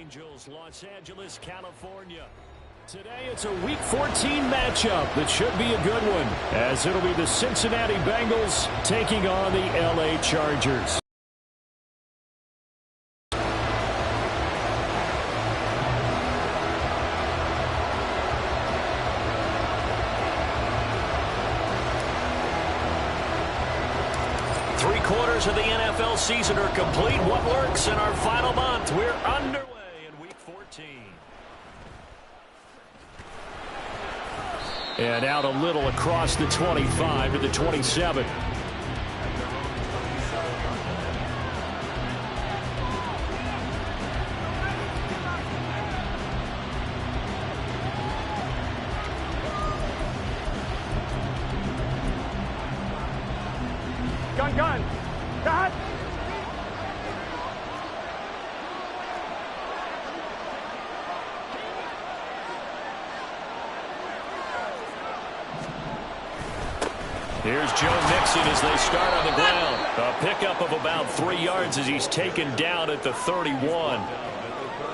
Angels, Los Angeles, California. Today it's a Week 14 matchup that should be a good one, as it'll be the Cincinnati Bengals taking on the LA Chargers. Three-quarters of the NFL season are complete. What works in our final month? We're underway in Week 14. And out a little across the 25 to the 27. Gun. Cut. Here's Joe Mixon as they start on the ground. A pickup of about 3 yards as he's taken down at the 31.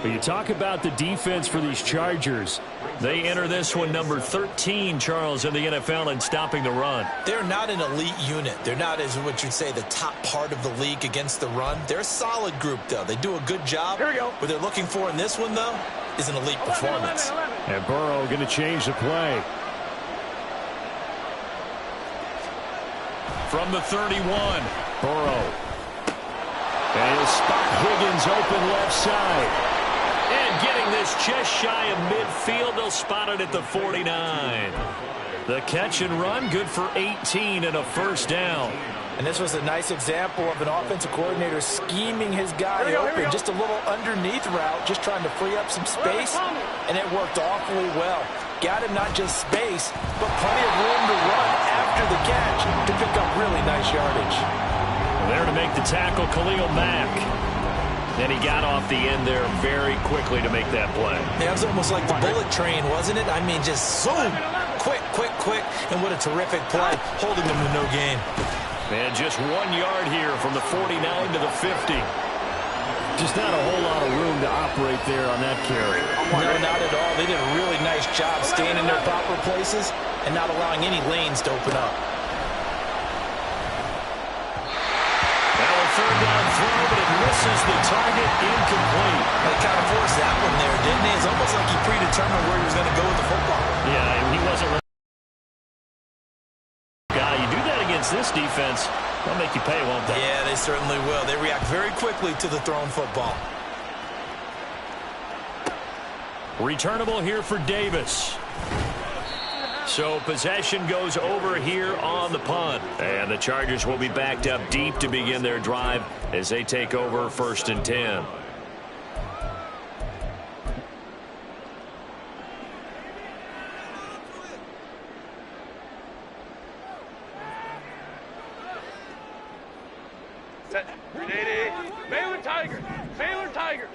But you talk about the defense for these Chargers. They enter this one number 13, Charles, in the NFL in stopping the run. They're not an elite unit. They're not, as what you'd say, the top part of the league against the run. They're a solid group, though. They do a good job. Here we go. What they're looking for in this one, though, is an elite performance. And Burrow going to change the play. From the 31, Burrow. And he'll spot Higgins open left side. And getting this just shy of midfield, they'll spot it at the 49. The catch and run, good for 18 and a first down. And this was a nice example of an offensive coordinator scheming his guy open. Just a little underneath route, just trying to free up some space. And it worked awfully well. Got him not just space, but plenty of room to run after the catch to pick up really nice yardage. There to make the tackle, Khalil Mack. And he got off the end there very quickly to make that play. Yeah, it was almost like the bullet train, wasn't it? I mean, just zoom. Quick. And what a terrific play, holding them to no gain. And just 1 yard here from the 49 to the 50. Just not a whole lot of room to operate there on that carry. No, not at all. They did a really nice job staying in their proper places and not allowing any lanes to open up. Third down throw, but it misses the target, incomplete. They kind of forced that one there, didn't he? It's almost like he predetermined where he was going to go with the football. Yeah, he wasn't really guy. You do that against this defense, they'll make you pay, won't they? Yeah, they certainly will. They react very quickly to the thrown football. Returnable here for Davis. So possession goes over here on the punt. And the Chargers will be backed up deep to begin their drive as they take over 1st and 10. Set. Baylor Tiger.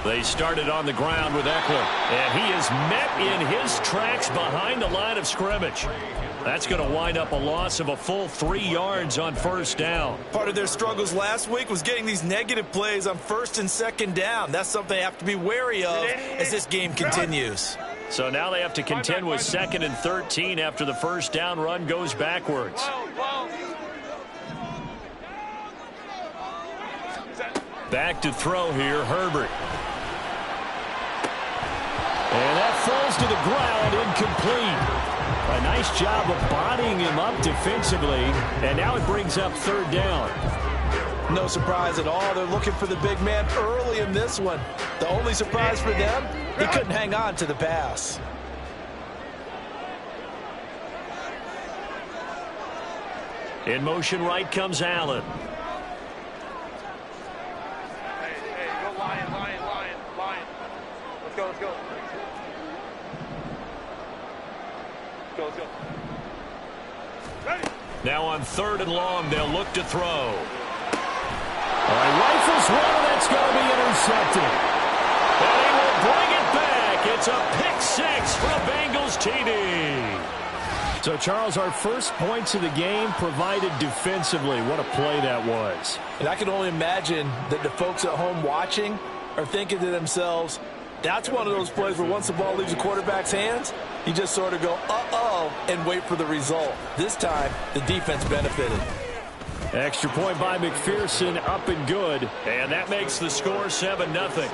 They started on the ground with Eckler, and he is met in his tracks behind the line of scrimmage. That's going to wind up a loss of a full 3 yards on first down. Part of their struggles last week was getting these negative plays on 1st and 2nd down. That's something they have to be wary of as this game continues. So now they have to contend with 2nd and 13 after the first down run goes backwards. Back to throw here, Herbert. And that falls to the ground, incomplete. A nice job of bodying him up defensively, and now it brings up 3rd down. No surprise at all. They're looking for the big man early in this one. The only surprise for them, he couldn't hang on to the pass. In motion right comes Allen. Hey, go Lion. Let's go. Let's go. Ready. Now on 3rd and long, they'll look to throw. Rifles one, and that's going to be intercepted. And he will bring it back. It's a pick six for a Bengals TD. So, Charles, our first points of the game provided defensively. What a play that was. And I can only imagine that the folks at home watching are thinking to themselves, that's one of those plays where once the ball leaves the quarterback's hands, you just sort of go, uh-oh, and wait for the result. This time, the defense benefited. Extra point by McPherson, up and good. And that makes the score 7-0.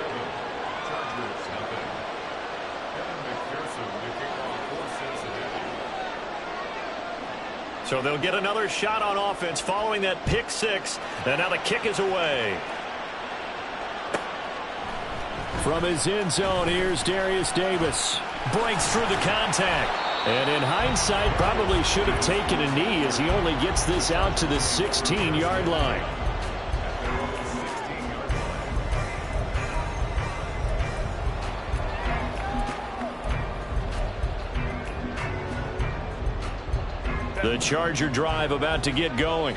So they'll get another shot on offense following that pick six. And now the kick is away. From his end zone, here's Darius Davis. Breaks through the contact. And in hindsight, probably should have taken a knee as he only gets this out to the 16-yard line. The Charger drive about to get going.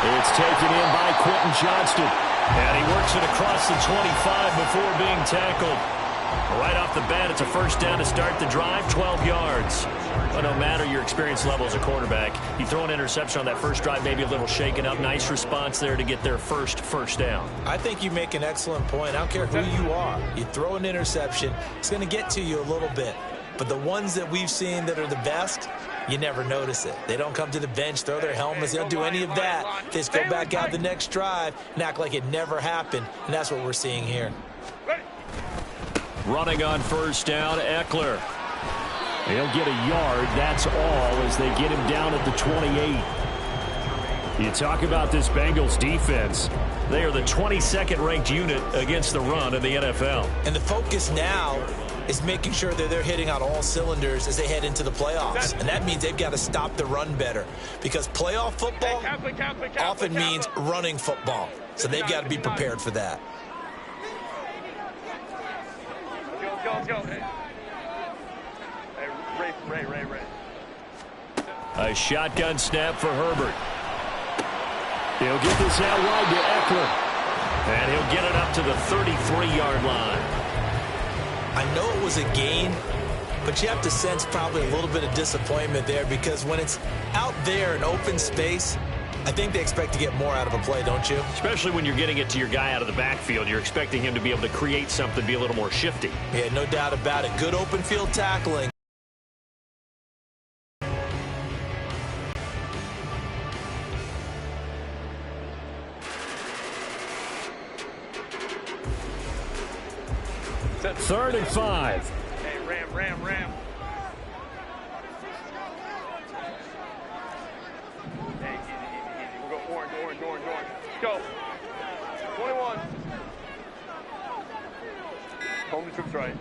It's taken in by Quentin Johnston. And he works it across the 25 before being tackled. Right off the bat, it's a first down to start the drive, 12 yards. But no matter your experience level as a quarterback, you throw an interception on that first drive, maybe a little shaken up. Nice response there to get their first down. I think you make an excellent point. I don't care who you are. You throw an interception, it's going to get to you a little bit. But the ones that we've seen that are the best, you never notice it. They don't come to the bench, throw their helmets. They don't do any of that. They just go back out the next drive and act like it never happened. And that's what we're seeing here. Running on first down, Eckler. He'll get a yard, that's all, as they get him down at the 28. You talk about this Bengals defense. They are the 22nd ranked unit against the run in the NFL. And the focus now is making sure that they're hitting on all cylinders as they head into the playoffs. And that means they've got to stop the run better, because playoff football often means running football. So they've got to be prepared for that. Go. Hey, Ray. A shotgun snap for Herbert. He'll get this out wide to Eckler. And he'll get it up to the 33-yard line. I know it was a gain, but you have to sense probably a little bit of disappointment there, because when it's out there in open space, I think they expect to get more out of a play, don't you? Especially when you're getting it to your guy out of the backfield. You're expecting him to be able to create something, be a little more shifty. Yeah, no doubt about it. Good open field tackling. Third and 5. Hey, Ram. Hey, easy. We'll go orange. Go. 21. Home to troops right.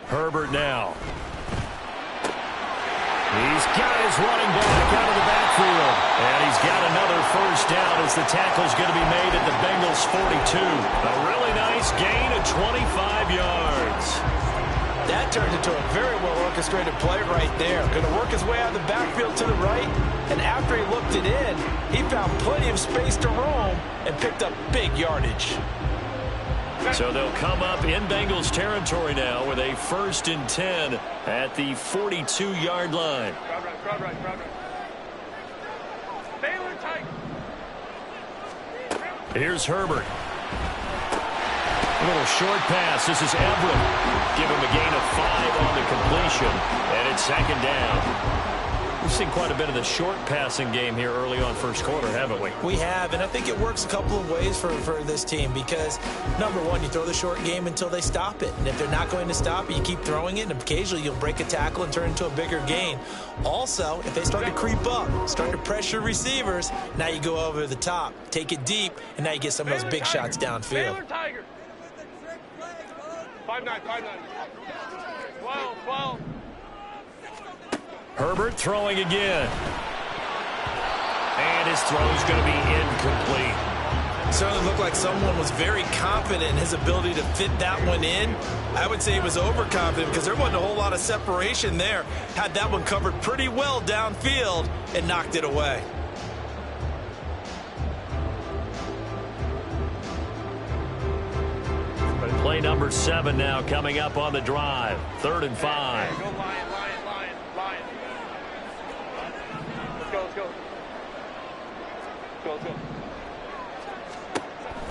Herbert now. He's got his running back out of the backfield. And he's got another first down as the tackle's going to be made at the Bengals 42. A really nice gain of 25 yards. That turned into a very well-orchestrated play right there. Going to work his way out of the backfield to the right. And after he looked it in, he found plenty of space to roam and picked up big yardage. So they'll come up in Bengals territory now with a 1st and 10 at the 42-yard line. Crowd right. Baylor tight. Here's Herbert. A little short pass. This is Everett. Give him a gain of 5 on the completion, and it's 2nd down. We've seen quite a bit of the short passing game here early on first quarter, haven't we? We have, and I think it works a couple of ways for this team, because, number one, you throw the short game until they stop it. And if they're not going to stop it, you keep throwing it, and occasionally you'll break a tackle and turn it into a bigger gain. Also, if they start to creep up, start to pressure receivers, now you go over the top, take it deep, and now you get some of those big shots downfield. Baylor Tiger. 5-9. 12. Herbert throwing again. And his throw's going to be incomplete. It certainly looked like someone was very confident in his ability to fit that one in. I would say he was overconfident, because there wasn't a whole lot of separation there. Had that one covered pretty well downfield and knocked it away. Play number 7 now coming up on the drive. 3rd and 5. Go, Lion. Let's go. Let's go.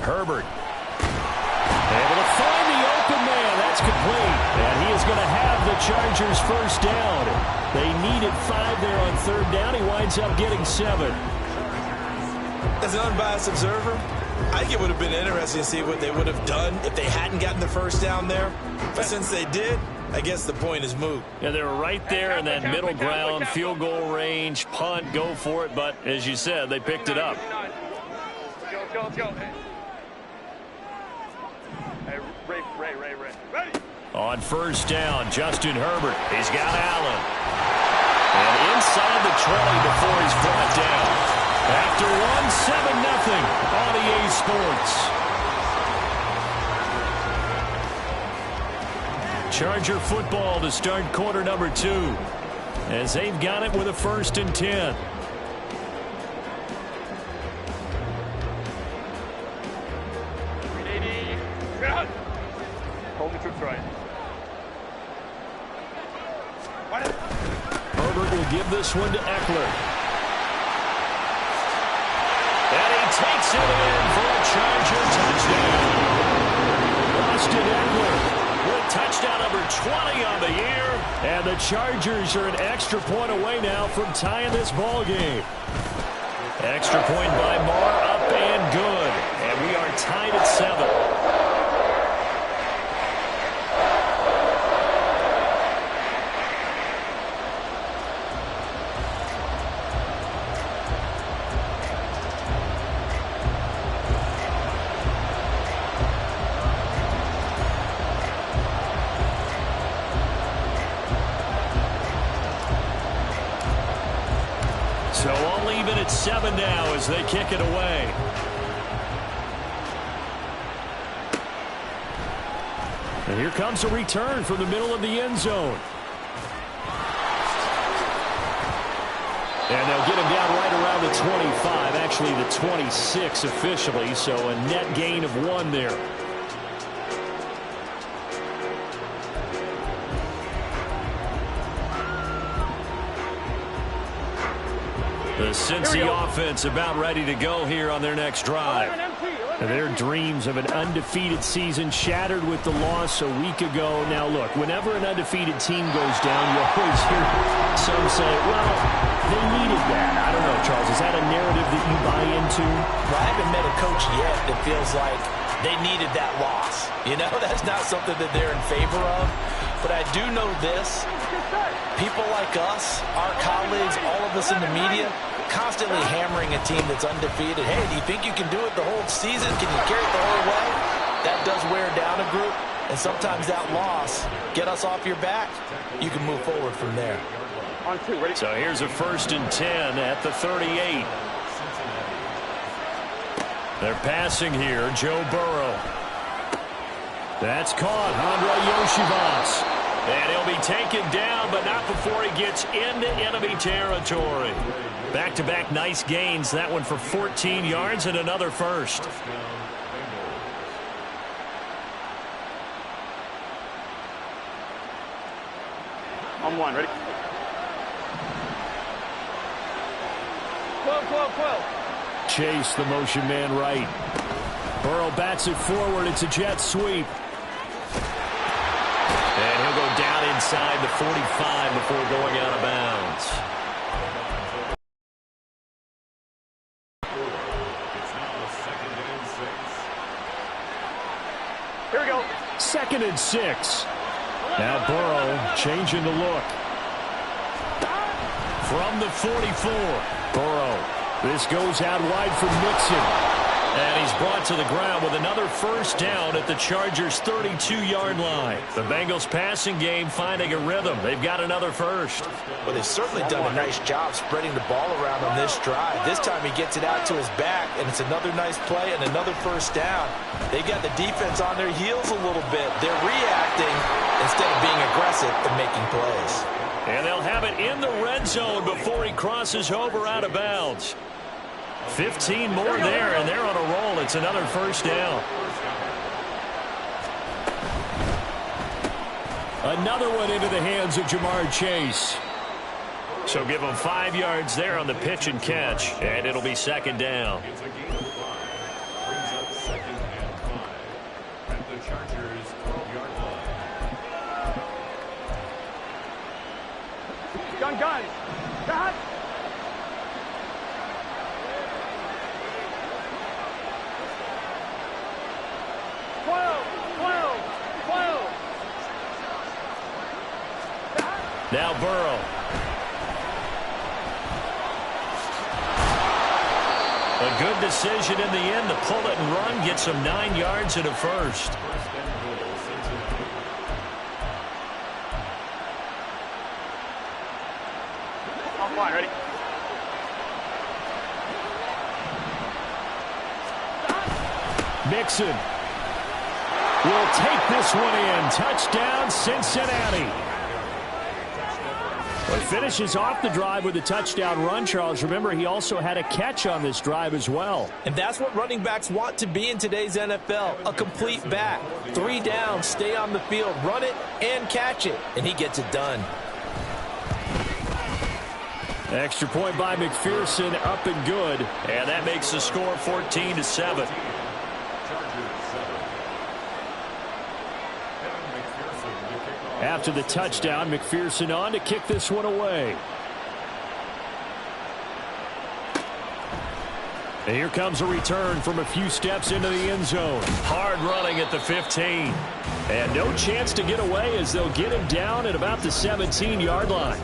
Herbert. Able to find the open man. That's complete. And he is going to have the Chargers first down. They needed 5 there on 3rd down. He winds up getting 7. As an unbiased observer, I think it would have been interesting to see what they would have done if they hadn't gotten the first down there. But since they did, I guess the point is moot. Yeah, they were right there in that middle ground, field goal range, punt, go for it. But as you said, they picked it up. Let's go. Hey, Ray. Ready? On 1st down, Justin Herbert. He's got Allen. And inside the 20 before he's brought down. After 1, 7-0 on EA Sports. Charger football to start quarter number 2. As they've got it with a 1st and 10. Hold the troops right. Herbert will give this one to Eckler. And he takes it in for a Charger touchdown. Austin Eckler with touchdown number 20 on the year. And the Chargers are an extra point away now from tying this ball game. Extra point by Marr, up and good. And we are tied at 7. So all even at 7 now as they kick it away. And here comes a return from the middle of the end zone. And they'll get him down right around the 25, actually the 26 officially, so a net gain of 1 there. The Cincy offense about ready to go here on their next drive. Their dreams of an undefeated season shattered with the loss a week ago. Now, look, whenever an undefeated team goes down, you always hear some say, well, they needed that. I don't know, Charles. Is that a narrative that you buy into? Well, I haven't met a coach yet that feels like they needed that loss. You know, that's not something that they're in favor of. But I do know this. People like us, our colleagues, all of us in the media, constantly hammering a team that's undefeated. Hey, do you think you can do it the whole season? Can you carry it the whole way? That does wear down a group. And sometimes that loss, get us off your back, you can move forward from there. On 2, ready? So here's a 1st and 10 at the 38. They're passing here. Joe Burrow. That's caught. Andre Yoshivas. And he'll be taken down, but not before he gets into enemy territory. Back-to-back nice gains. That one for 14 yards and another first. On 1, ready? 12. Chase, the motion man right. Burrow bats it forward. It's a jet sweep. And he'll go down inside the 45 before going out of bounds. Here we go. 2nd and 6. Now Burrow changing the look. From the 44. Burrow. This goes out wide for Mixon. And he's brought to the ground with another first down at the Chargers' 32-yard line. The Bengals passing game finding a rhythm. They've got another first. Well, they've certainly done a nice job spreading the ball around on this drive. This time he gets it out to his back, and it's another nice play and another first down. They've got the defense on their heels a little bit. They're reacting instead of being aggressive and making plays. And they'll have it in the red zone before he crosses over out of bounds. 15 more there, and they're on a roll. It's another first down. Another one into the hands of Jamar Chase. So give him 5 yards there on the pitch and catch, and it'll be second down. Brings up second and 5 at the Chargers 12-yard line. Gun. Got. Now Burrow. A good decision in the end to pull it and run, get some 9 yards and a first. Offline, ready? Mixon will take this one in. Touchdown, Cincinnati. Well, finishes off the drive with a touchdown run, Charles. Remember, he also had a catch on this drive as well. And that's what running backs want to be in today's NFL, a complete back. 3 down, stay on the field, run it, and catch it. And he gets it done. Extra point by McPherson, up and good. And that makes the score 14-7. After the touchdown, McPherson on to kick this one away. And here comes a return from a few steps into the end zone. Hard running at the 15. And no chance to get away as they'll get him down at about the 17-yard line.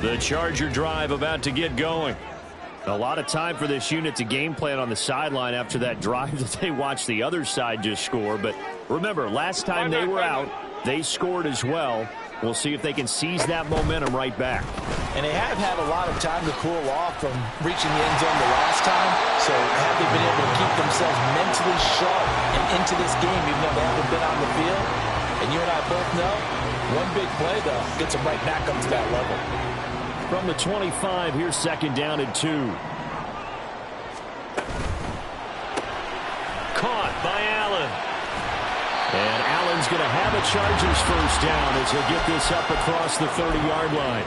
The Charger drive about to get going. A lot of time for this unit to game plan on the sideline after that drive that they watched the other side just score. But remember, last time they were out, they scored as well. We'll see if they can seize that momentum right back. And they have had a lot of time to cool off from reaching the end zone the last time. So have they been able to keep themselves mentally sharp and into this game even though they haven't been on the field? And you and I both know, one big play, though, gets them right back up to that level. From the 25, here's second down and 2. Caught by Allen. And Allen's going to have a Chargers first down as he'll get this up across the 30-yard line.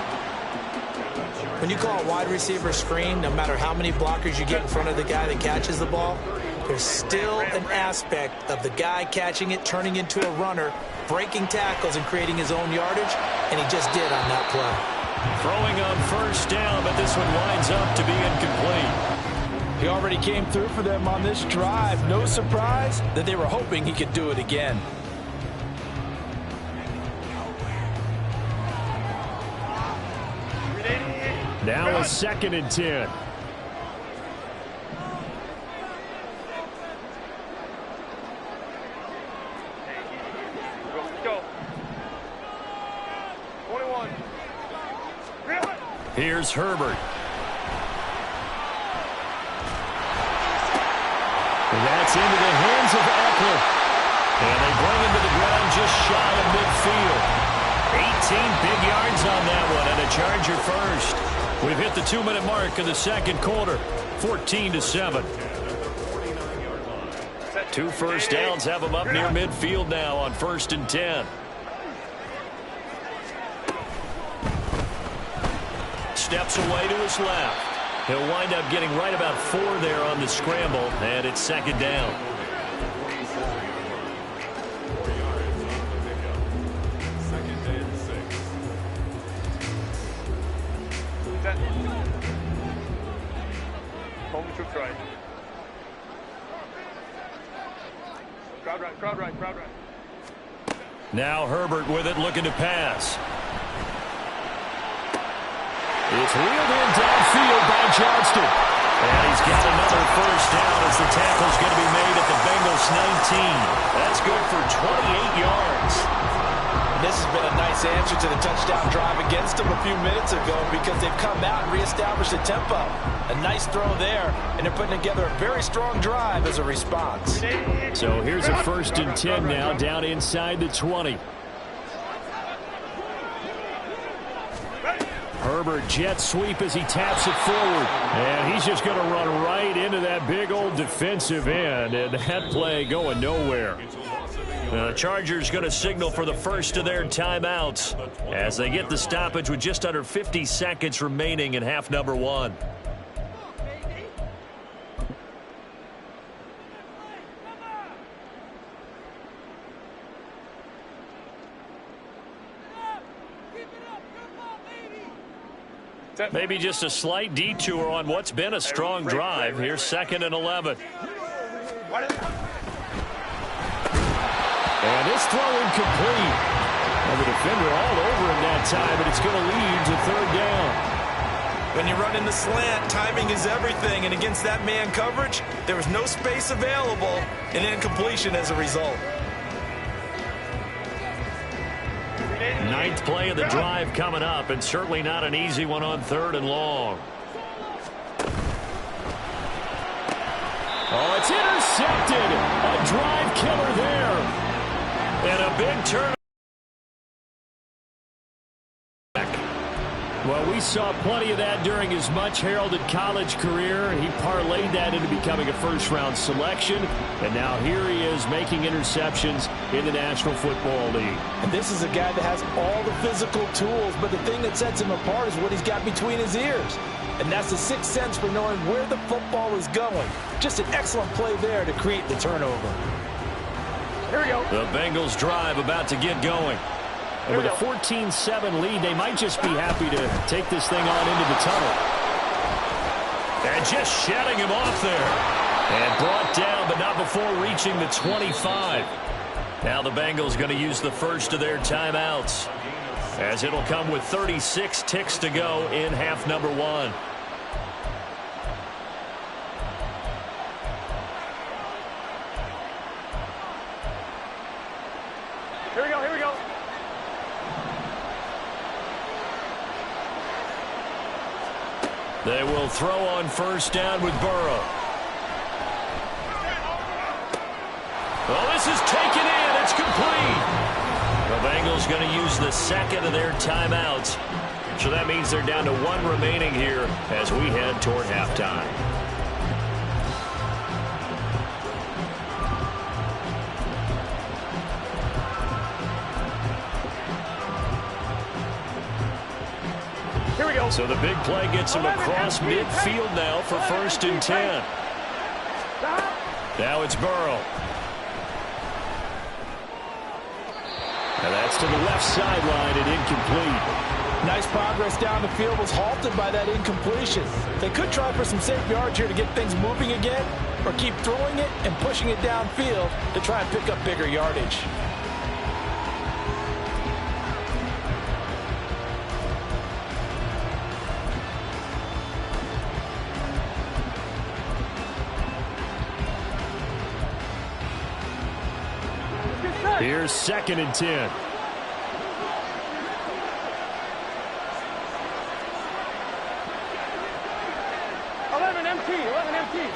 When you call a wide receiver screen, no matter how many blockers you get in front of the guy that catches the ball, there's still an aspect of the guy catching it, turning into a runner, breaking tackles and creating his own yardage, and he just did on that play. Throwing on first down, but this one winds up to be incomplete. He already came through for them on this drive. No surprise that they were hoping he could do it again. Now a second and 10. Here's Herbert. And that's into the hands of Eckler. And they bring him to the ground just shy of midfield. 18 big yards on that one, and a Charger first. We've hit the 2-minute mark in the second quarter. 14-7. 2 first downs have them up near midfield now on 1st and 10. Steps away to his left. He'll wind up getting right about 4 there on the scramble, and it's second down. Crowd right. Now Herbert with it, looking to pass. It's reeled in downfield by Johnston. And he's got another first down as the tackle's going to be made at the Bengals 19. That's good for 28 yards. This has been a nice answer to the touchdown drive against them a few minutes ago because they've come out and reestablished the tempo. A nice throw there, and they're putting together a very strong drive as a response. So here's a 1st and 10 now, down inside the 20. Herbert jet sweep as he taps it forward. And he's just going to run right into that big old defensive end, and that play going nowhere. The Chargers going to signal for the first of their timeouts as they get the stoppage with just under 50 seconds remaining in half number 1. Maybe just a slight detour on what's been a strong drive. Here's 2nd and 11. And this throw incomplete. And the defender all over him that time, but it's going to lead to 3rd down. When you run in the slant, timing is everything, and against that man coverage, there was no space available, and incompletion as a result. 9th play of the drive coming up, and certainly not an easy one on 3rd and long. Oh, it's intercepted. A drive killer there. And a big turn. Well, we saw plenty of that during his much-heralded college career. He parlayed that into becoming a first-round selection. And now here he is making interceptions in the National Football League. And this is a guy that has all the physical tools, but the thing that sets him apart is what he's got between his ears. And that's the sixth sense for knowing where the football is going. Just an excellent play there to create the turnover. Here we go. The Bengals drive about to get going. And with a 14-7 lead, they might just be happy to take this thing on into the tunnel. And just shedding him off there. And brought down, but not before reaching the 25. Now the Bengals going to use the first of their timeouts, as it'll come with 36 ticks to go in half number 1. Here we go, here we go. They will throw on 1st down with Burrow. Oh, this is taken in. It's complete. The Bengals going to use the 2nd of their timeouts. So that means they're down to 1 remaining here as we head toward halftime. Here we go. So the big play gets him across midfield now for 1st and 10. Now it's Burrow. And that's to the left sideline and incomplete. Nice progress down the field was halted by that incompletion. They could try for some safe yards here to get things moving again, or keep throwing it and pushing it downfield to try and pick up bigger yardage. Here's 2nd and 10. 11 empty.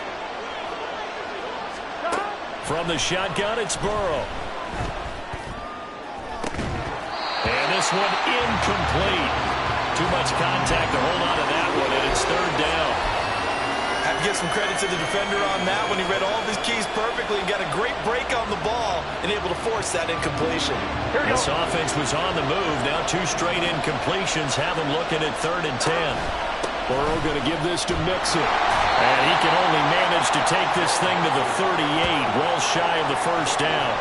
From the shotgun, it's Burrow. And this one incomplete. Too much contact to hold on to that one, and it's 3rd down. Have to give some credit to the defender on that when he read all of his keys perfectly and got a great break on the ball and able to force that incompletion. This offense was on the move. Now 2 straight incompletions have them looking at 3rd and 10. Burrow going to give this to Mixon. And he can only manage to take this thing to the 38, well shy of the 1st down.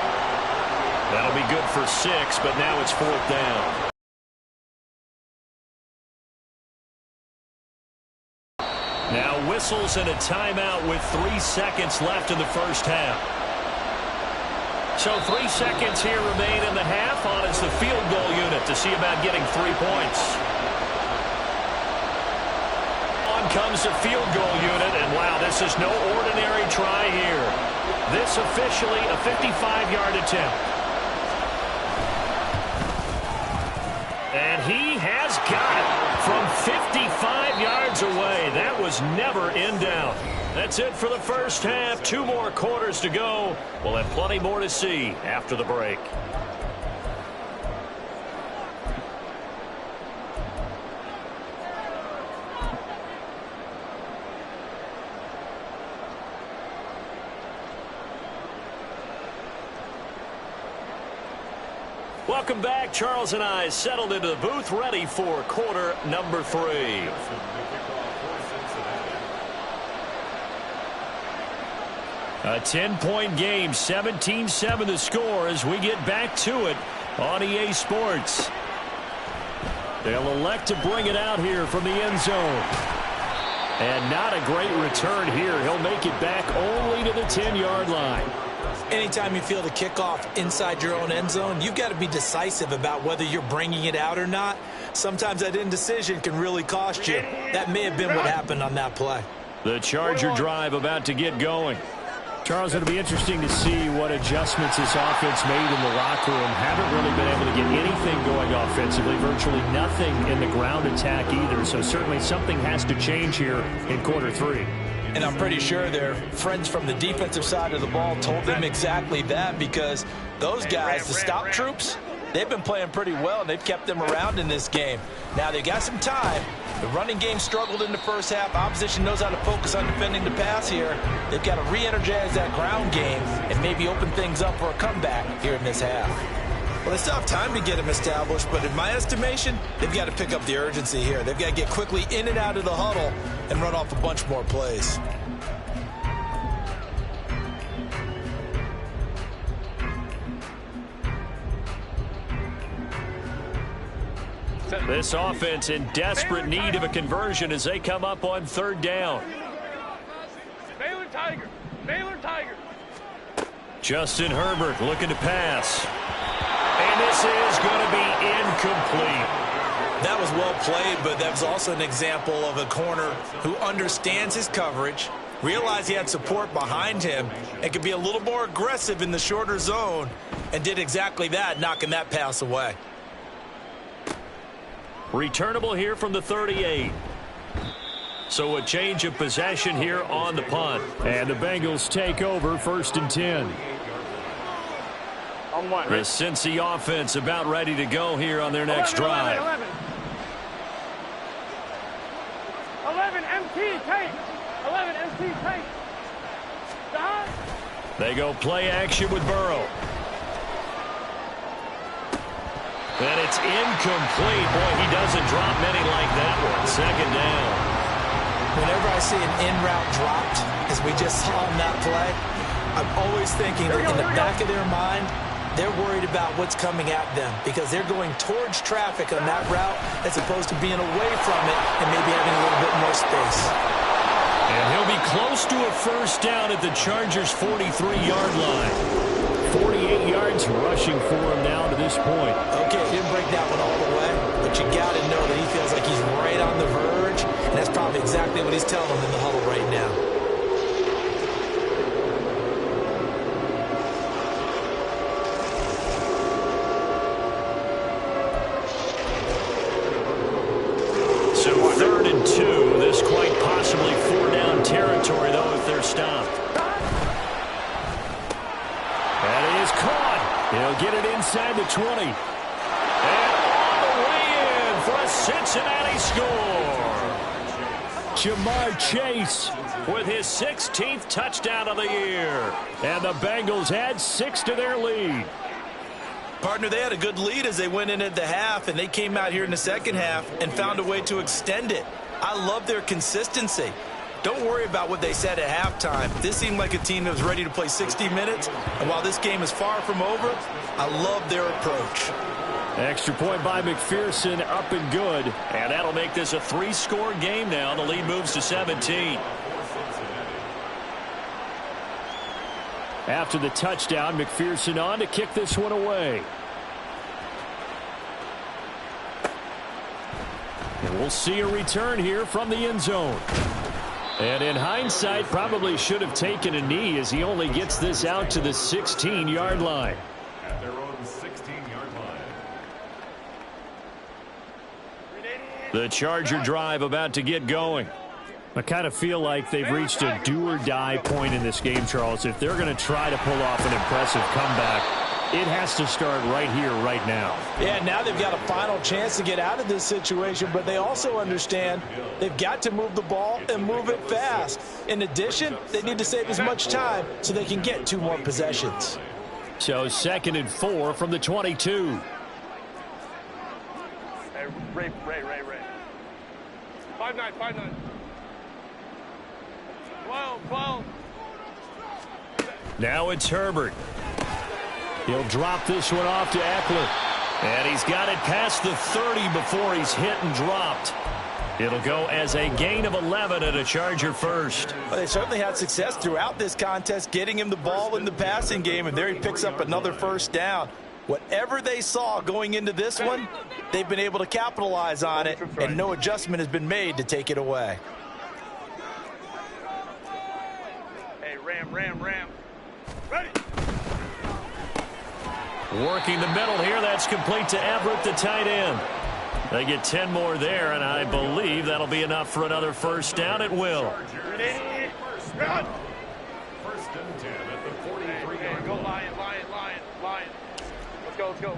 That'll be good for 6, but now it's 4th down. Now whistles and a timeout with 3 seconds left in the 1st half. So 3 seconds here remain in the half. On is the field goal unit to see about getting 3 points. On comes the field goal unit, and wow, this is no ordinary try here. This officially a 55-yard attempt. And he has got it from 55 yards away. That was never in doubt. That's it for the first half. 2 more quarters to go. We'll have plenty more to see after the break. Welcome back. Charles and I settled into the booth, ready for quarter number 3. A 10-point game, 17-7 the score as we get back to it on EA Sports. They'll elect to bring it out here from the end zone. And not a great return here. He'll make it back only to the 10-yard line. Anytime you feel the kickoff inside your own end zone, you've got to be decisive about whether you're bringing it out or not. Sometimes that indecision can really cost you. That may have been what happened on that play. The Charger drive about to get going. Charles, it'll be interesting to see what adjustments this offense made in the locker room. Haven't really been able to get anything going offensively, virtually nothing in the ground attack either. So certainly something has to change here in quarter 3. And I'm pretty sure their friends from the defensive side of the ball told them exactly that, because those guys, the stop troops, they've been playing pretty well, and they've kept them around in this game. Now, they got some time. The running game struggled in the first half. Opposition knows how to focus on defending the pass here. They've got to re-energize that ground game and maybe open things up for a comeback here in this half. Well, they still have time to get them established, but in my estimation, they've got to pick up the urgency here. They've got to get quickly in and out of the huddle and run off a bunch more plays. This offense in desperate need of a conversion as they come up on 3rd down. Baylor Tiger. Baylor Tiger. Justin Herbert looking to pass. And this is going to be incomplete. That was well played, but that was also an example of a corner who understands his coverage, realized he had support behind him, and could be a little more aggressive in the shorter zone, and did exactly that, knocking that pass away. Returnable here from the 38. So a change of possession here on the punt. And the Bengals take over 1st and 10. The Cincy offense about ready to go here on their next drive. 11 MT tank. 11 MT tank. They go play action with Burrow. And it's incomplete. Boy, he doesn't drop many like that one. 2nd down. Whenever I see an in-route dropped, as we just saw on that play, I'm always thinking that in the back of their mind, they're worried about what's coming at them because they're going towards traffic on that route as opposed to being away from it and maybe having a little bit more space. And he'll be close to a 1st down at the Chargers' 43-yard line. 48 yards rushing for him now to this point. Okay, didn't break that one all the way, but you got to know that he feels like he's right on the verge, and that's probably exactly what he's telling them in the huddle right now. So 3rd and 2. This quite possibly 4-down territory, though, if they're stopped. And he is caught. He'll get it inside the 20. And all the way in for a Cincinnati score. Jamar Chase with his 16th touchdown of the year. And the Bengals add 6 to their lead. Partner, they had a good lead as they went in at the half, and they came out here in the 2nd half and found a way to extend it. I love their consistency. Don't worry about what they said at halftime. This seemed like a team that was ready to play 60 minutes, and while this game is far from over, I love their approach. Extra point by McPherson, up and good. And that'll make this a 3-score game now. The lead moves to 17. After the touchdown, McPherson on to kick this one away. And we'll see a return here from the end zone. And in hindsight, probably should have taken a knee as he only gets this out to the 16-yard line. At their own 16-yard line. The Charger drive about to get going. I kind of feel like they've reached a do-or-die point in this game, Charles. If they're going to try to pull off an impressive comeback, it has to start right here, right now. Yeah, now they've got a final chance to get out of this situation, but they also understand they've got to move the ball and move it fast. In addition, they need to save as much time so they can get 2 more possessions. So 2nd and 4 from the 22. Hey, Ray. 5-9, 5-9. 12. Now it's Herbert. He'll drop this one off to Eckler. And he's got it past the 30 before he's hit and dropped. It'll go as a gain of 11 and a Charger first. Well, they certainly had success throughout this contest, getting him the ball in the passing game, and there he picks up another first down. Whatever they saw going into this one, they've been able to capitalize on it, and no adjustment has been made to take it away. Hey, Ram. Ready. Working the middle here. That's complete to Everett, the tight end. They get 10 more there, and I believe that'll be enough for another first down. It will. First and 10 at the 43-yard Go Lion. Let's go.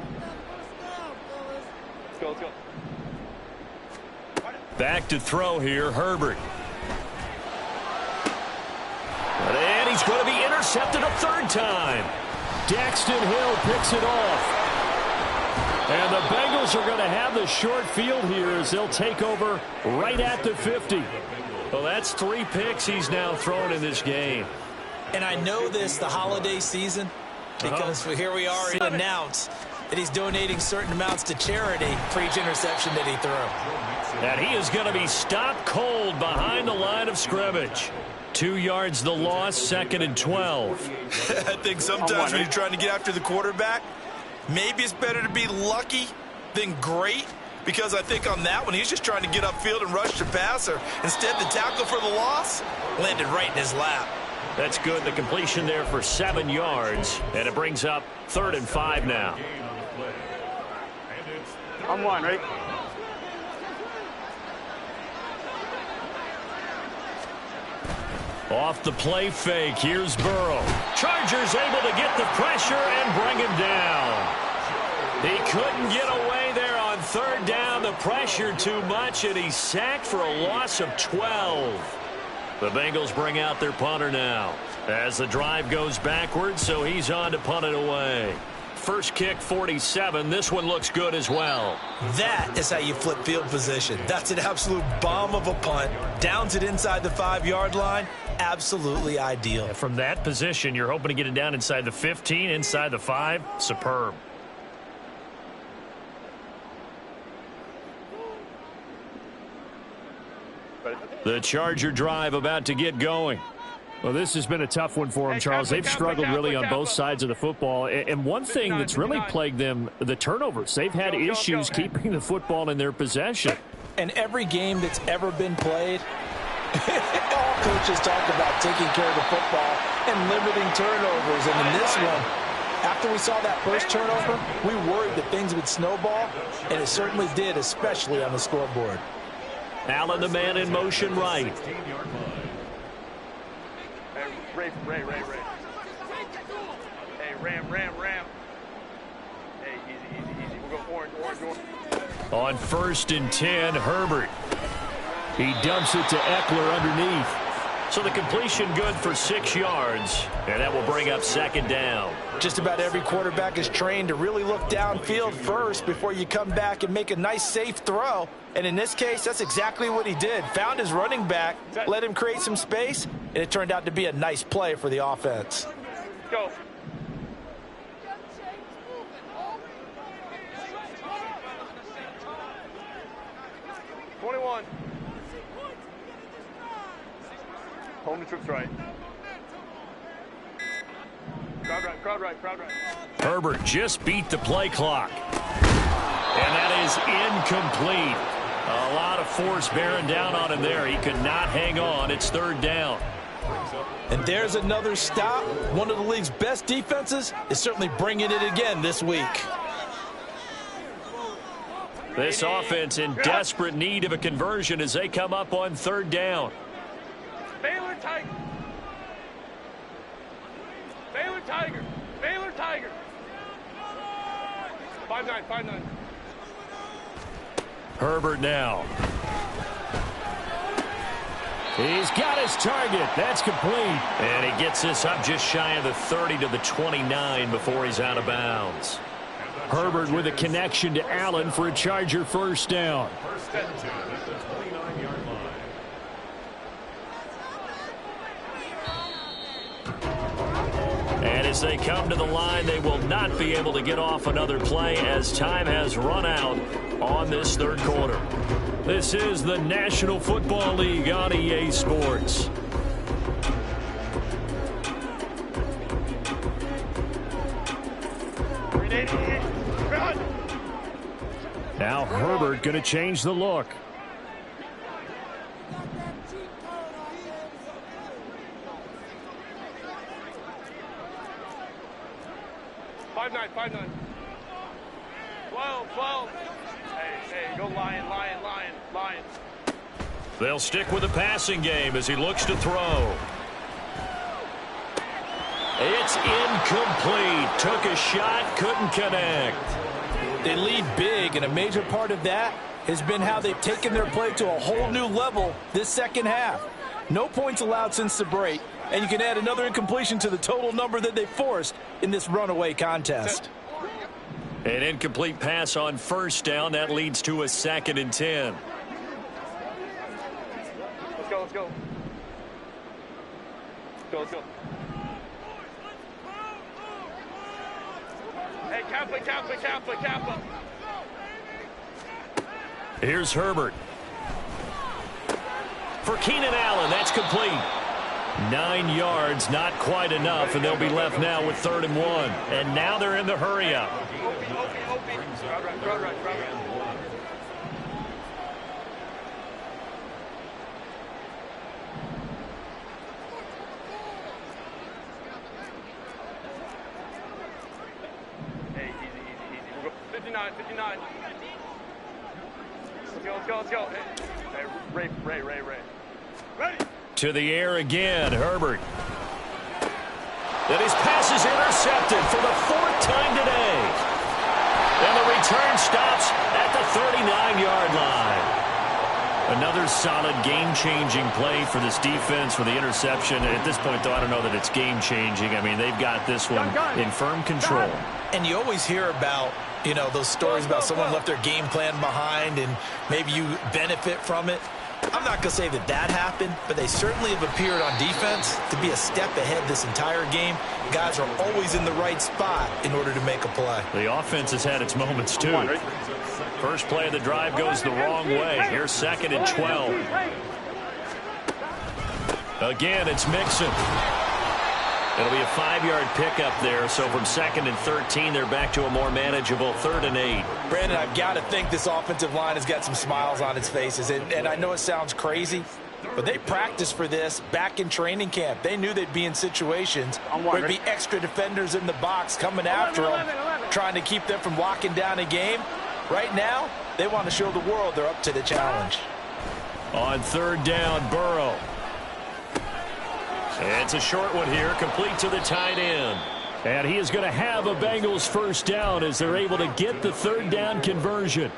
Back to throw here, Herbert. And he's going to be intercepted a 3rd time. Daxton Hill picks it off. And the Bengals are going to have the short field here as they'll take over right at the 50. Well, that's 3 picks he's now thrown in this game. And I know this the holiday season because here we are to announce that he's donating certain amounts to charity for each interception that he threw. And he is going to be stopped cold behind the line of scrimmage. 2 yards the loss, 2nd and 12. I think sometimes when you're trying to get after the quarterback, maybe it's better to be lucky than great, because I think on that one, he's just trying to get upfield and rush the passer. Instead, the tackle for the loss landed right in his lap. That's good. The completion there for 7 yards, and it brings up 3rd and 5 now. I'm one, right? Off the play fake, here's Burrow. Chargers able to get the pressure and bring him down. He couldn't get away there on 3rd down. The pressure too much, and he's sacked for a loss of 12. The Bengals bring out their punter now as the drive goes backwards, so he's on to punt it away. First kick, 47. This one looks good as well. That is how you flip field position. That's an absolute bomb of a punt. Downs it inside the 5-yard line. Absolutely ideal. From that position, you're hoping to get it down inside the 15, inside the 5. Superb. The Charger drive about to get going. Well, this has been a tough one for them, Charles. They've struggled really on both sides of the football. And one thing that's really plagued them, the turnovers. They've had issues keeping the football in their possession. And every game that's ever been played, all coaches talk about taking care of the football and limiting turnovers. And in this one, after we saw that first turnover, we worried that things would snowball, and it certainly did, especially on the scoreboard. Allen, the man in motion right. Ray. Hey, Ram. Hey, easy. We'll go orange. On 1st and 10, Herbert. He dumps it to Eckler underneath. So the completion good for 6 yards, and that will bring up 2nd down. Just about every quarterback is trained to really look downfield first before you come back and make a nice, safe throw. And in this case, that's exactly what he did. Found his running back, let him create some space, and it turned out to be a nice play for the offense. Go. Home to trips right. Crowd right. Herbert just beat the play clock. And that is incomplete. A lot of force bearing down on him there. He could not hang on. It's 3rd down. And there's another stop. One of the league's best defenses is certainly bringing it again this week. This offense in desperate need of a conversion as they come up on third down. Baylor Tiger. Baylor Tiger. Baylor Tiger. 5-9, 5-9. Herbert now. He's got his target. That's complete. And he gets this up just shy of the 30 to the 29 before he's out of bounds. Herbert with a connection to Allen for a Charger first down. First and 10 at the 29-yard line. And as they come to the line, they will not be able to get off another play as time has run out on this third quarter. This is the National Football League on EA Sports. Now Herbert going to change the look. Five nine. 12. Hey, go Lion. They'll stick with the passing game as he looks to throw. It's incomplete. Took a shot, couldn't connect. They lead big, and a major part of that has been how they've taken their play to a whole new level this second half. No points allowed since the break, and you can add another incompletion to the total number that they forced in this runaway contest. An incomplete pass on first down. That leads to a 2nd and 10. Let's go. Hey, Kappa. Here's Herbert. For Keenan Allen, that's complete. 9 yards, not quite enough, and they'll be left now with 3rd and 1. And now they're in the hurry-up. Right. Hey, easy. We'll go 59. Let's go. Hey, Ray. Ready? To the air again, Herbert. Then his pass is intercepted for the 4th time today. And the return stops at the 39-yard line. Another solid game-changing play for this defense for the interception. At this point, though, I don't know that it's game-changing. I mean, they've got this one in firm control. And you always hear about, those stories about someone left their game plan behind and maybe you benefit from it. I'm not going to say that happened, but they certainly have appeared on defense to be a step ahead this entire game. Guys are always in the right spot in order to make a play. The offense has had its moments, too. First play of the drive goes the wrong way. Here's 2nd and 12. Again, it's Mixon. It'll be a 5-yard pickup there, so from 2nd and 13, they're back to a more manageable 3rd and 8. Brandon, I've got to think this offensive line has got some smiles on its faces, and I know it sounds crazy, but they practiced for this back in training camp. They knew they'd be in situations where there'd be extra defenders in the box coming after them, trying to keep them from locking down a game. Right now, they want to show the world they're up to the challenge. On 3rd down, Burrow. It's a short one here, complete to the tight end. And he is going to have a Bengals first down as they're able to get the 3rd down conversion.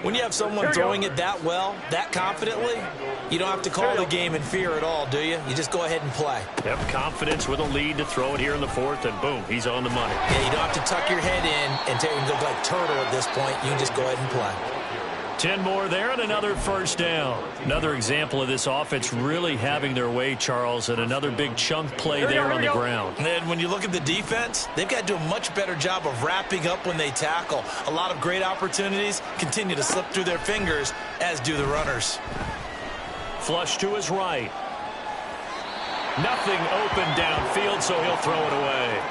When you have someone throwing it that well, that confidently, you don't have to call the game in fear at all, do you? You just go ahead and play. Yep, confidence with a lead to throw it here in the 4th, and boom, he's on the money. Yeah, you don't have to tuck your head in and look like turtle at this point. You can just go ahead and play. 10 more there and another first down. Another example of this offense really having their way, Charles, and another big chunk play there on the ground. And when you look at the defense, they've got to do a much better job of wrapping up when they tackle. A lot of great opportunities continue to slip through their fingers, as do the runners. Flush to his right. Nothing open downfield, so he'll throw it away.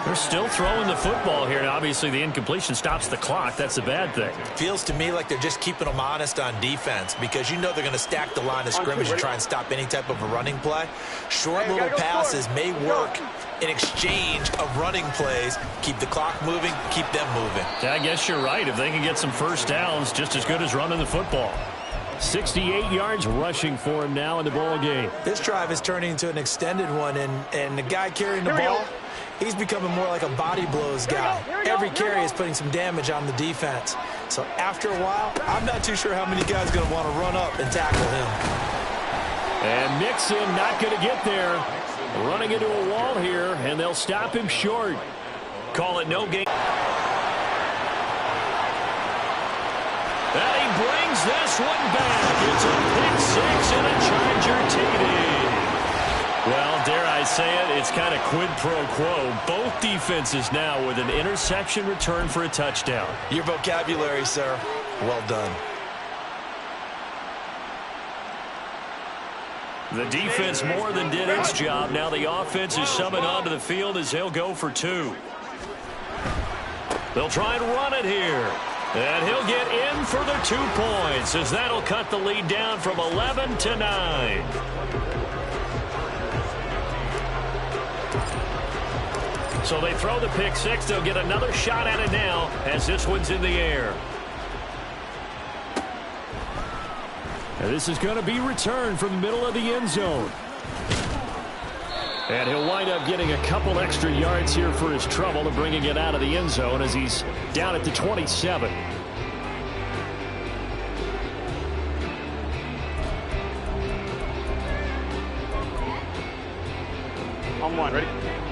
They're still throwing the football here, and obviously the incompletion stops the clock. That's a bad thing. Feels to me like they're just keeping them honest on defense because you know they're going to stack the line of scrimmage and try and stop any type of a running play. Short little passes may work in exchange of running plays. Keep the clock moving, keep them moving. Yeah, I guess you're right. If they can get some first downs, just as good as running the football. 68 yards rushing for him now in the ball game. This drive is turning into an extended one, and the guy carrying the ball, he's becoming more like a body blows guy. Every carry is putting some damage on the defense. So after a while, I'm not too sure how many guys are going to want to run up and tackle him. And Mixon not going to get there. Running into a wall here, and they'll stop him short. Call it no gain. And he brings this one back. It's a pick six and a Charger TD. Well, dare I say it, it's kind of quid pro quo. Both defenses now with an interception return for a touchdown. Your vocabulary, sir. Well done. The defense more than did its job. Now the offense is summoned onto the field as they'll go for two. They'll try and run it here. And he'll get in for the 2 points as that'll cut the lead down from 11 to 9. So they throw the pick six. They'll get another shot at it now as this one's in the air. And this is going to be returned from the middle of the end zone. And he'll wind up getting a couple extra yards here for his trouble and bringing it out of the end zone as he's down at the 27. On one, ready?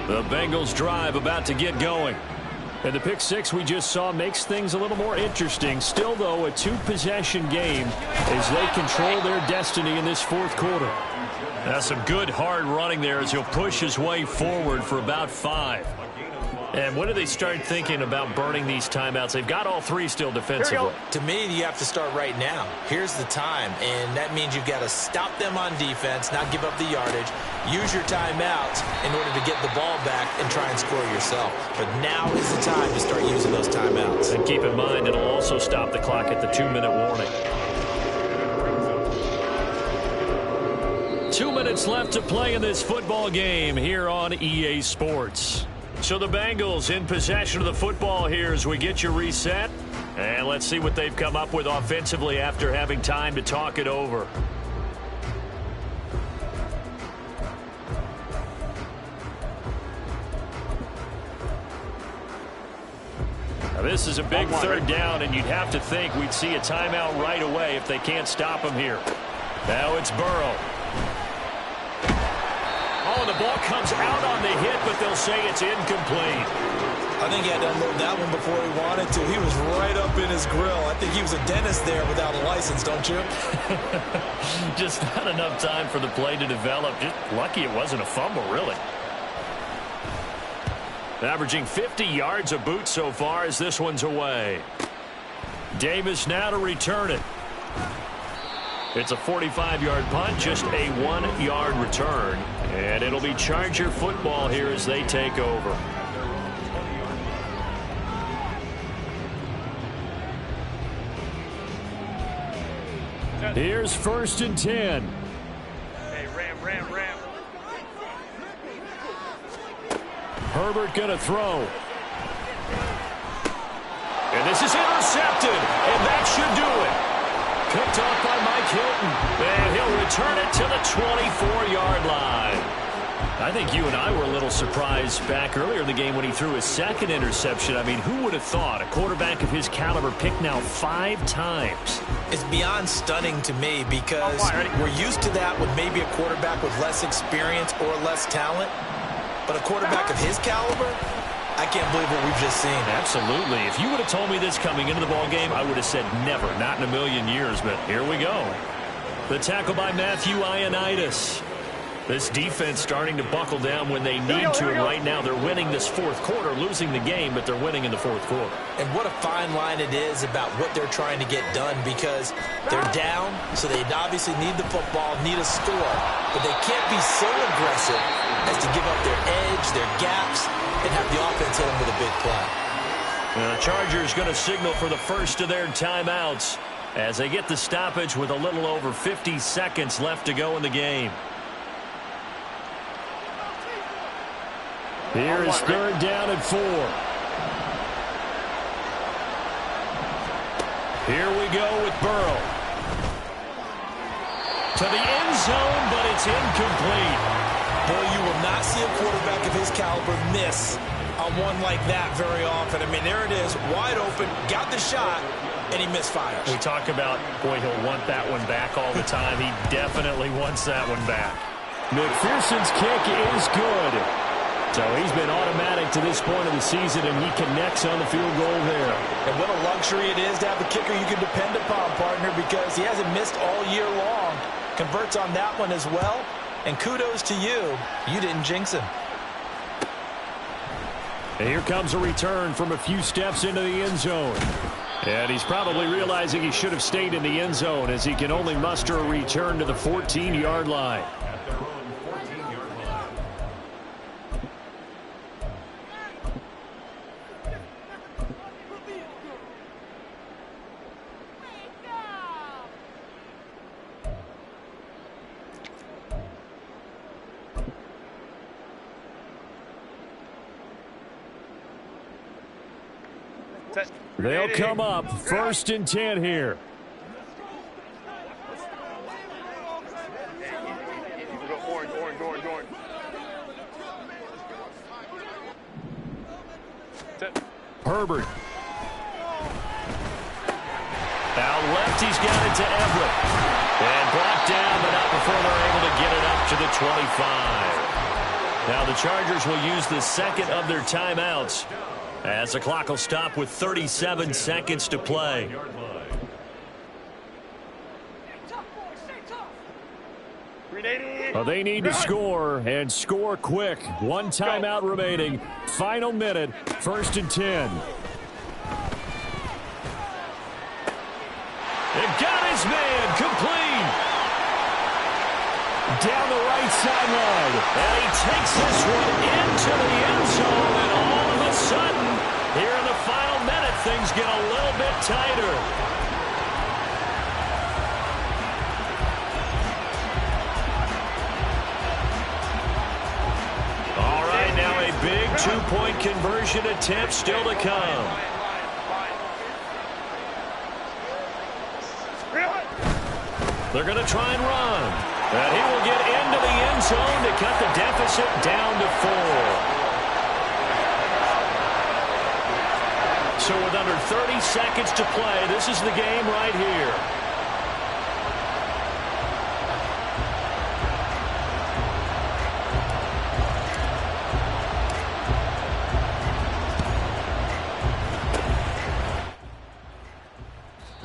The Bengals drive about to get going. And the pick six we just saw makes things a little more interesting. Still, though, a two-possession game as they control their destiny in this fourth quarter. That's some good hard running there as he'll push his way forward for about 5. And when do they start thinking about burning these timeouts? They've got all three still defensively. To me, you have to start right now. Here's the time, and that means you've got to stop them on defense, not give up the yardage, use your timeouts in order to get the ball back and try and score yourself. But now is the time to start using those timeouts. And keep in mind, it'll also stop the clock at the 2-minute warning. 2 minutes left to play in this football game here on EA Sports. So the Bengals in possession of the football here as we get you reset. And let's see what they've come up with offensively after having time to talk it over. Now this is a big third down, and you'd have to think we'd see a timeout right away if they can't stop him here. Now it's Burrow. Oh, and the ball comes out on the hit, but they'll say it's incomplete. I think he had to unload that one before he wanted to. He was right up in his grill. I think he was a dentist there without a license, don't you? Just not enough time for the play to develop. Just lucky it wasn't a fumble, really. Averaging 50 yards a boot so far as this one's away. Davis now to return it. It's a 45-yard punt, just a 1-yard return. And it'll be Charger football here as they take over. Here's 1st and 10. Hey, ram. Herbert gonna throw. And this is intercepted. And that should do it. Picked off by Mike Hilton. And he'll return it to the 24-yard line. I think you and I were a little surprised back earlier in the game when he threw his second interception. I mean, who would have thought a quarterback of his caliber picked now 5 times? It's beyond stunning to me because we're used to that with maybe a quarterback with less experience or less talent. But a quarterback of his caliber, I can't believe what we've just seen. Absolutely. If you would have told me this coming into the ball game, I would have said never, not in a million years, but here we go. The tackle by Matthew Ioannidis. This defense starting to buckle down when they need to, and right now they're winning this fourth quarter, losing the game, but they're winning in the fourth quarter. And what a fine line it is about what they're trying to get done because they're down, so they obviously need the football, need a score, but they can't be so aggressive as to give up their edge, their gaps, and have the offense hit them with a big play. The Chargers going to signal for the first of their timeouts as they get the stoppage with a little over 50 seconds left to go in the game. Here is third down and 4. Here we go with Burrow. To the end zone, but it's incomplete. Boy, you will not see a quarterback of his caliber miss on one like that very often. I mean, there it is, wide open, got the shot, and he misfires. We talk about, boy, he'll want that one back all the time. He definitely wants that one back. McPherson's kick is good. So he's been automatic to this point of the season, and he connects on the field goal there. And what a luxury it is to have a kicker you can depend upon, partner, because he hasn't missed all year long. Converts on that one as well. And kudos to you. You didn't jinx him. And here comes a return from a few steps into the end zone. And he's probably realizing he should have stayed in the end zone as he can only muster a return to the 14-yard line. They'll come up 1st and 10 here. Herbert. Out left, he's got it to Everett. And blocked down, but not before they're able to get it up to the 25. Now the Chargers will use the second of their timeouts, as the clock will stop with 37 seconds to play. Well, they need to score, and score quick. One timeout remaining. Final minute, 1st and 10. They've got his man, complete. Down the right sideline. And he takes this one into the end zone, and all of a sudden, here in the final minute, things get a little bit tighter. All right, now a big two-point conversion attempt still to come. They're going to try and run. And he will get into the end zone to cut the deficit down to 4. So with under 30 seconds to play, this is the game right here.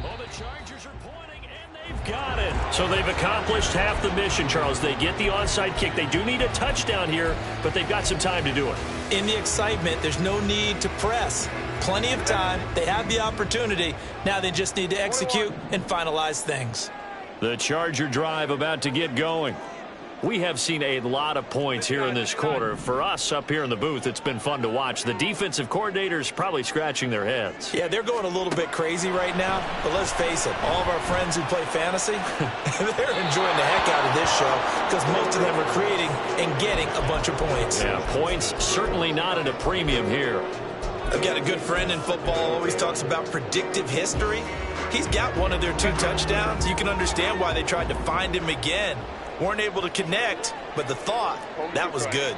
Well, the Chargers are pointing, and they've got it. So they've accomplished half the mission, Charles. They get the onside kick. They do need a touchdown here, but they've got some time to do it. In the excitement, there's no need to press. Plenty of time. They have the opportunity. Now they just need to execute and finalize things. The Charger drive about to get going. We have seen a lot of points here in this quarter. For us up here in the booth, it's been fun to watch. The defensive coordinators probably scratching their heads. Yeah, they're going a little bit crazy right now. But let's face it, all of our friends who play fantasy, they're enjoying the heck out of this show because most of them are creating and getting a bunch of points. Yeah, points certainly not at a premium here. I've got a good friend in football, always talks about predictive history. He's got one of their 2 touchdowns. You can understand why they tried to find him again. Weren't able to connect, but the thought, that was good.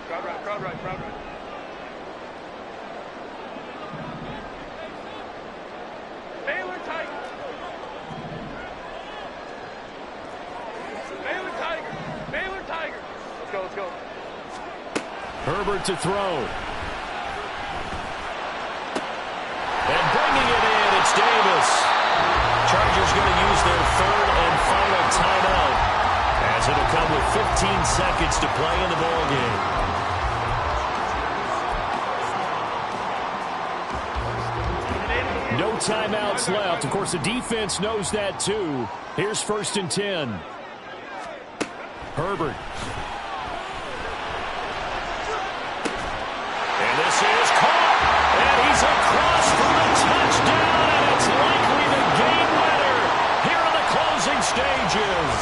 Crowd right. Baylor Tiger. Let's go. Herbert to throw. And bringing it in, it's Davis. Chargers going to use their third and final timeout, as it'll come with 15 seconds to play in the ballgame. No timeouts left. Of course, the defense knows that too. Here's 1st and 10. Herbert. And this is caught. And he's across for a touchdown. And it's likely the game winner here in the closing stages.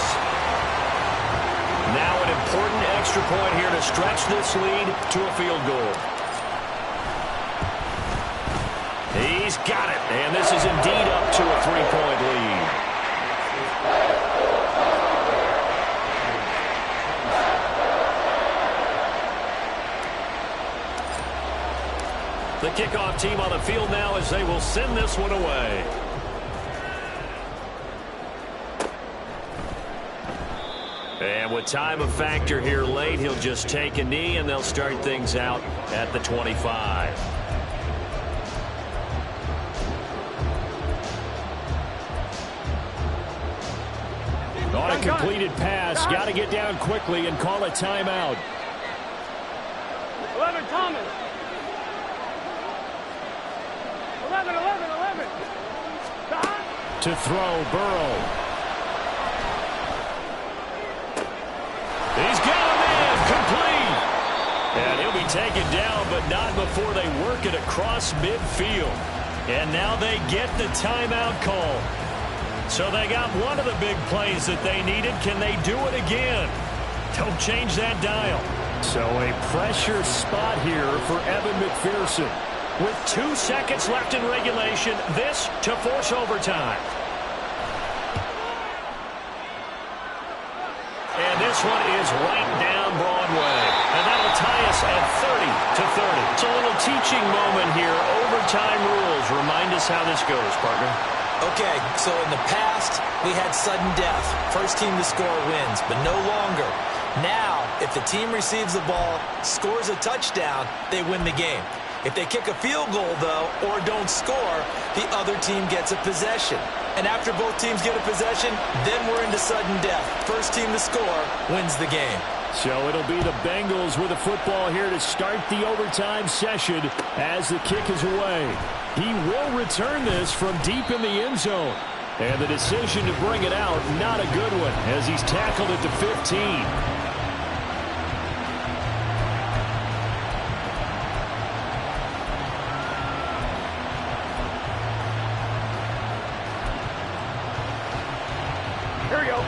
Now an important extra point here to stretch this lead to a field goal. He's got it. And this is indeed up to a 3-point lead. The kickoff team on the field now as they will send this one away. And with time a factor here late, he'll just take a knee and they'll start things out at the 25. On a completed pass, got to get down quickly and call a timeout. 11, Thomas. 11. To throw, Burrow. He's got a man, complete. And he'll be taken down, but not before they work it across midfield. And now they get the timeout call. So they got one of the big plays that they needed. Can they do it again? Don't change that dial. So a pressure spot here for Evan McPherson. With 2 seconds left in regulation, this to force overtime. And this one is right down Broadway. And that'll tie us at 30-30. It's a little teaching moment here. Overtime rules. Remind us how this goes, partner. Okay, so in the past, we had sudden death. First team to score wins, but no longer. Now, if the team receives the ball, scores a touchdown, they win the game. If they kick a field goal, though, or don't score, the other team gets a possession. And after both teams get a possession, then we're into sudden death. First team to score wins the game. So it'll be the Bengals with the football here to start the overtime session as the kick is away. He will return this from deep in the end zone. And the decision to bring it out, not a good one, as he's tackled at the 15.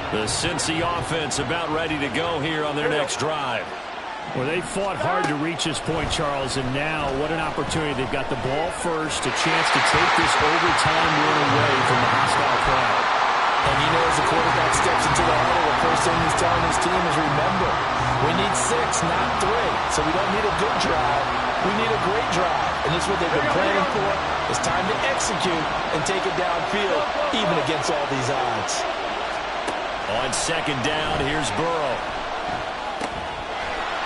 The Cincy offense about ready to go here on their next drive. Well, they fought hard to reach this point, Charles, and now what an opportunity. They've got the ball first, a chance to take this overtime win away from the hostile crowd. And you know, as the quarterback steps into the huddle, the first thing he's telling his team is, remember, we need 6, not 3. So we don't need a good drive. We need a great drive. And this is what they've been planning for. It's time to execute and take it downfield, even against all these odds. On second down, here's Burrow.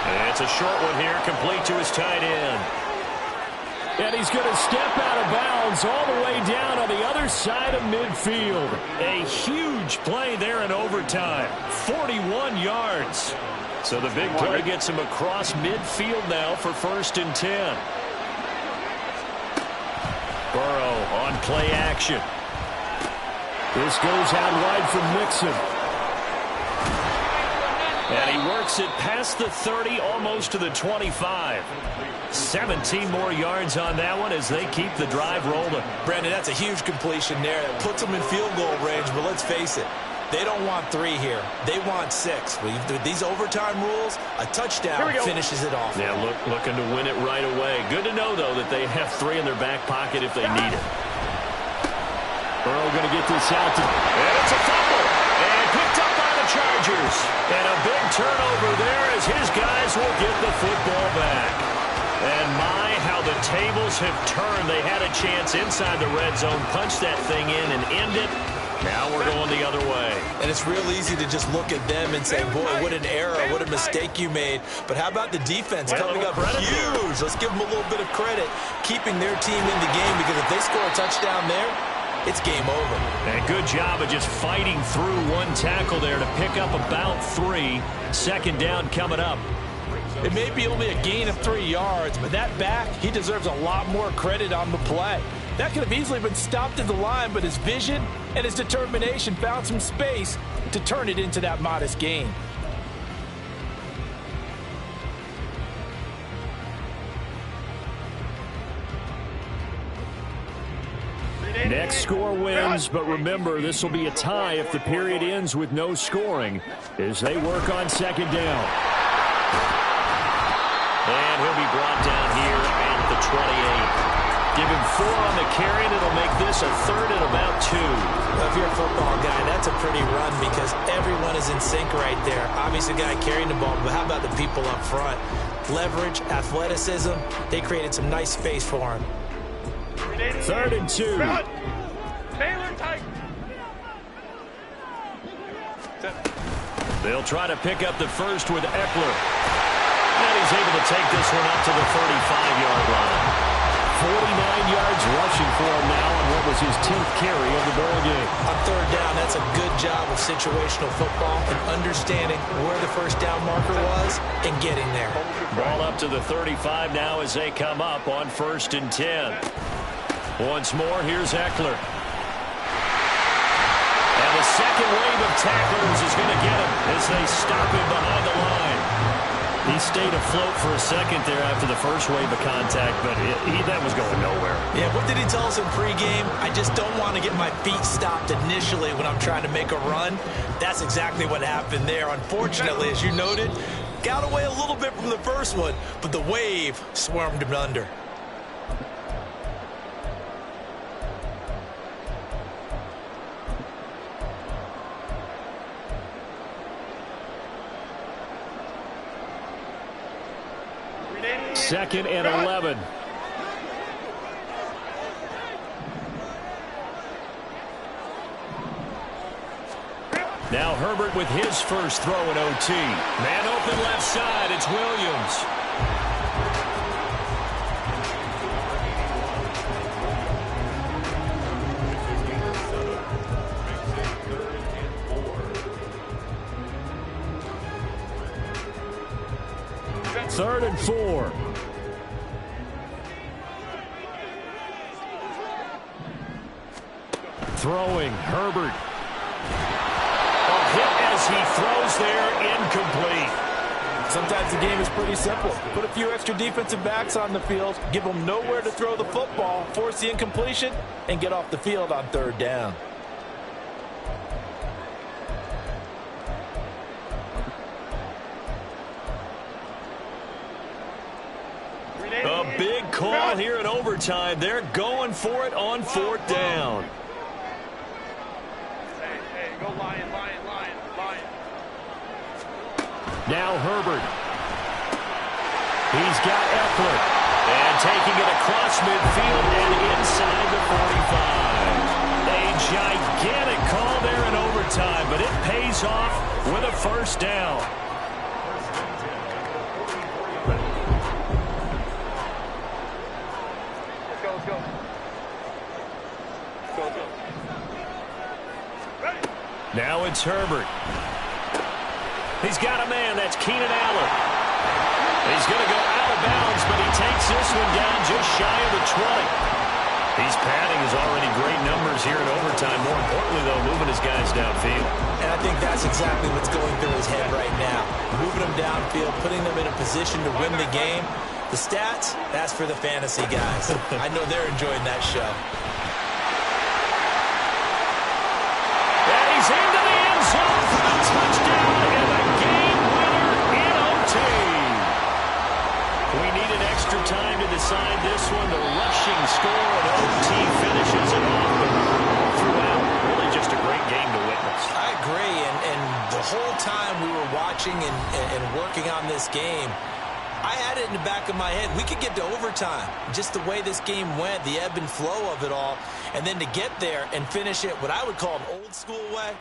And it's a short one here, complete to his tight end. And he's going to step out of bounds all the way down on the other side of midfield. A huge play there in overtime. 41 yards. So the big play gets him across midfield now for 1st and 10. Burrow on play action. This goes out wide from Mixon. And he works it past the 30, almost to the 25. 17 more yards on that one as they keep the drive rolling. Brandon, that's a huge completion there. It puts them in field goal range, but let's face it, they don't want 3 here. They want 6. With these overtime rules, a touchdown finishes it off. Yeah, looking to win it right away. Good to know, though, that they have 3 in their back pocket if they need it. Burrow going to get this out. And it's a fumble. And picked up by the Chargers. And a big turnover there as his guys will get the football back. And my, how the tables have turned. They had a chance inside the red zone, punch that thing in and end it. Now we're going the other way. And it's real easy to just look at them and say, boy, what an error, what a mistake you made. But how about the defense coming up huge? Let's give them a little bit of credit, keeping their team in the game, because if they score a touchdown there, it's game over. And good job of just fighting through one tackle there to pick up about 3. Second down coming up. It may be only a gain of 3 yards, but that back, he deserves a lot more credit on the play. That could have easily been stopped at the line, but his vision and his determination found some space to turn it into that modest gain. Next score wins, but remember, this will be a tie if the period ends with no scoring as they work on second down. And he'll be brought down here at the 28. Give him 4 on the carry, and it'll make this a third and about 2. Well, if you're a football guy, that's a pretty run because everyone is in sync right there. Obviously, the guy carrying the ball, but how about the people up front? Leverage, athleticism, they created some nice space for him. 3rd and 2. Taylor tight. They'll try to pick up the first with Eckler. And he's able to take this one up to the 35-yard line. 49 yards rushing for him now on what was his 10th carry of the ball game. On 3rd down, that's a good job of situational football and understanding where the first down marker was and getting there. Ball up to the 35 now as they come up on 1st and 10. Once more, here's Eckler. And the second wave of tacklers is going to get him as they stop him behind the line. He stayed afloat for a second there after the first wave of contact, but that was going nowhere. Yeah, what did he tell us in pregame? I just don't want to get my feet stopped initially when I'm trying to make a run. That's exactly what happened there. Unfortunately, as you noted, got away a little bit from the first one, but the wave swarmed him under. Second and 11. Now Herbert with his first throw in OT. Man open left side. It's Williams. Third and 4. Throwing, Herbert. A hit as he throws there, incomplete. Sometimes the game is pretty simple. Put a few extra defensive backs on the field, give them nowhere to throw the football, force the incompletion, and get off the field on 3rd down. A big call here in overtime. They're going for it on 4th down. Hey, go Lion. Now Herbert. He's got Eckler. And taking it across midfield and inside the 45. A gigantic call there in overtime, but it pays off with a 1st down. Now it's Herbert. He's got a man. That's Keenan Allen. He's going to go out of bounds, but he takes this one down just shy of the 20. He's padding his already great numbers here in overtime. More importantly, though, moving his guys downfield. And I think that's exactly what's going through his head right now. Moving them downfield, putting them in a position to win the game. The stats, that's for the fantasy guys. I know they're enjoying that show. And he's into the end zone for the touchdown and the game winner in OT. We needed extra time to decide this one. The rushing score in OT finishes it off. But throughout, really just a great game to witness. I agree, and the whole time we were watching and working on this game, I had it in the back of my head. We could get to overtime. Just the way this game went, the ebb and flow of it all, and then to get there and finish it what I would call an old school way,